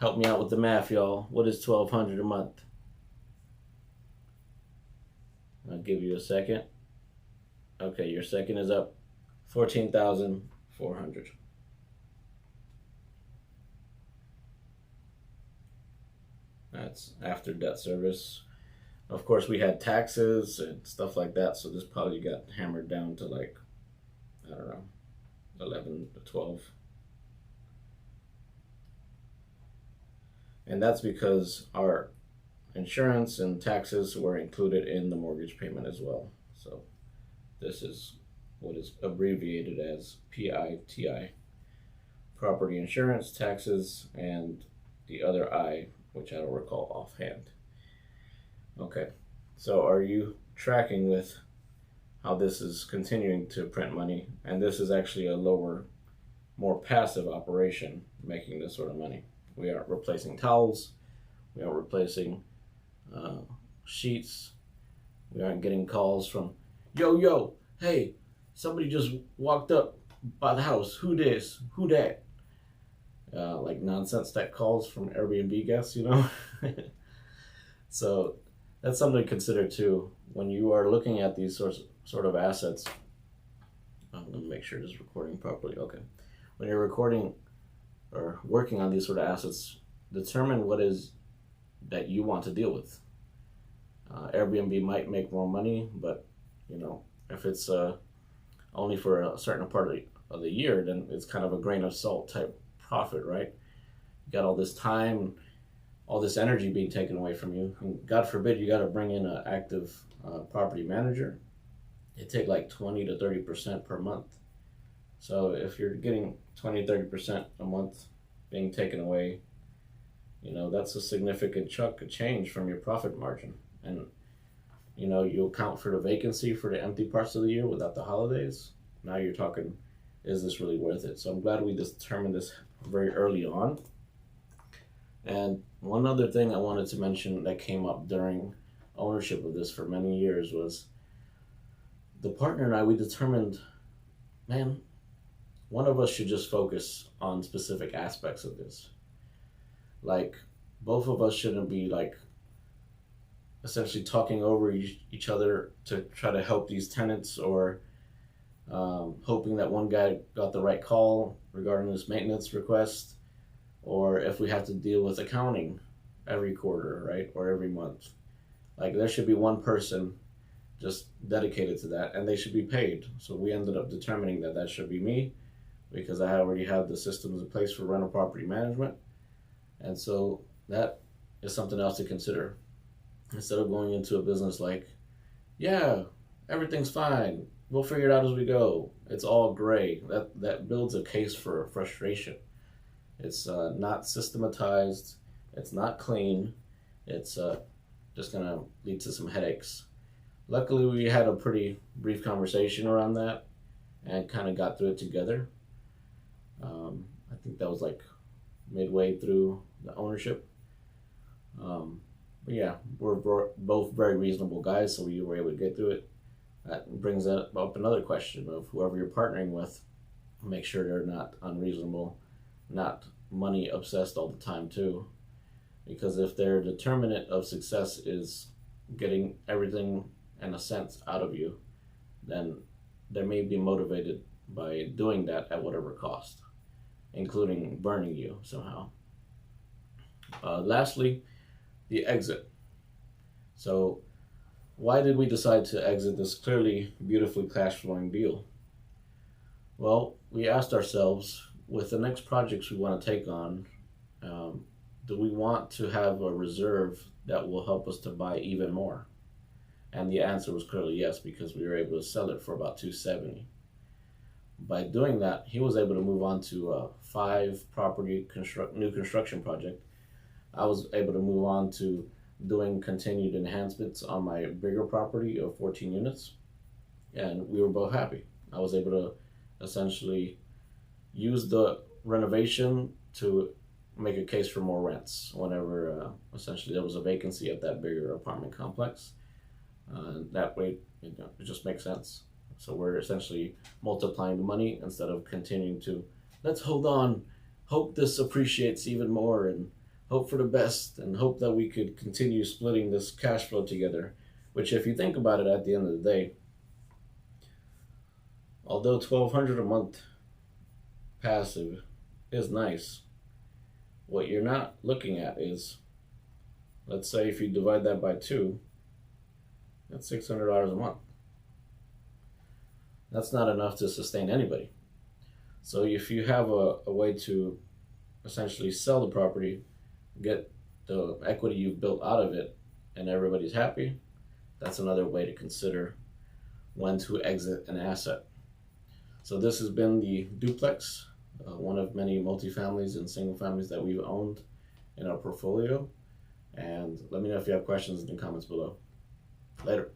Help me out with the math, y'all. What is $1,200 a month? I'll give you a second. Okay, your second is up. 14,400. That's after debt service. Of course, we had taxes and stuff like that, so this probably got hammered down to like, I don't know, 11 to 12. And that's because our insurance and taxes were included in the mortgage payment as well. So this is what is abbreviated as PITI: property insurance, taxes, and the other I, which I don't recall offhand. Okay, so are you tracking with how this is continuing to print money? And this is actually a lower, more passive operation making this sort of money. We aren't replacing towels, we aren't replacing sheets, we aren't getting calls from, yo, hey, somebody just walked up by the house, who this, who that? Like nonsense that calls from Airbnb guests, you know? So that's something to consider too when you are looking at these sort of assets. I'm gonna make sure this is recording properly. Okay, when you're recording or working on these sort of assets, determine what is that you want to deal with. Airbnb might make more money, but you know, if it's only for a certain part of the year, then it's kind of a grain of salt type profit, right? You got all this time, all this energy being taken away from you, and God forbid you got to bring in an active property manager. It take like 20 to 30% per month. So if you're getting 20 to 30% a month being taken away, you know, that's a significant chunk of change from your profit margin. And you know, you account for the vacancy for the empty parts of the year without the holidays. Now you're talking, is this really worth it? So I'm glad we determined this very early on. And one other thing I wanted to mention that came up during ownership of this for many years was the partner and I, we determined, man, one of us should just focus on specific aspects of this. Like, both of us shouldn't be like essentially talking over each other to try to help these tenants, or hoping that one guy got the right call regarding this maintenance request, or if we have to deal with accounting every quarter, right, or every month. Like, there should be one person just dedicated to that, and they should be paid. So we ended up determining that that should be me, because I already have the systems in place for rental property management. And so that is something else to consider. Instead of going into a business like, yeah, everything's fine, we'll figure it out as we go, it's all gray. That builds a case for frustration. It's not systematized, it's not clean, it's just gonna lead to some headaches. Luckily, we had a pretty brief conversation around that and kind of got through it together. I think that was like midway through the ownership. But yeah, we're both very reasonable guys, so we were able to get through it. That brings up another question of whoever you're partnering with, make sure they're not unreasonable, not money obsessed all the time too. Because if their determinant of success is getting everything in a sense out of you, then they may be motivated by doing that at whatever cost, including burning you somehow. Lastly, the exit. So why did we decide to exit this clearly beautifully cash flowing deal? Well, we asked ourselves, with the next projects we want to take on, do we want to have a reserve that will help us to buy even more? And the answer was clearly yes, because we were able to sell it for about $270. By doing that, he was able to move on to a 5 property new construction project. I was able to move on to doing continued enhancements on my bigger property of 14 units, and we were both happy. I was able to essentially use the renovation to make a case for more rents whenever essentially there was a vacancy at that bigger apartment complex. That way, it just makes sense. So we're essentially multiplying the money instead of continuing to, let's hold on, hope this appreciates even more, and hope for the best and hope that we could continue splitting this cash flow together, which, if you think about it, at the end of the day, although $1,200 a month passive is nice, what you're not looking at is, let's say if you divide that by 2, that's $600 a month. That's not enough to sustain anybody. So if you have a way to essentially sell the property, get the equity you've built out of it, and everybody's happy, that's another way to consider when to exit an asset. So this has been the Duplex, one of many multifamilies and single families that we've owned in our portfolio. And let me know if you have questions in the comments below. Later.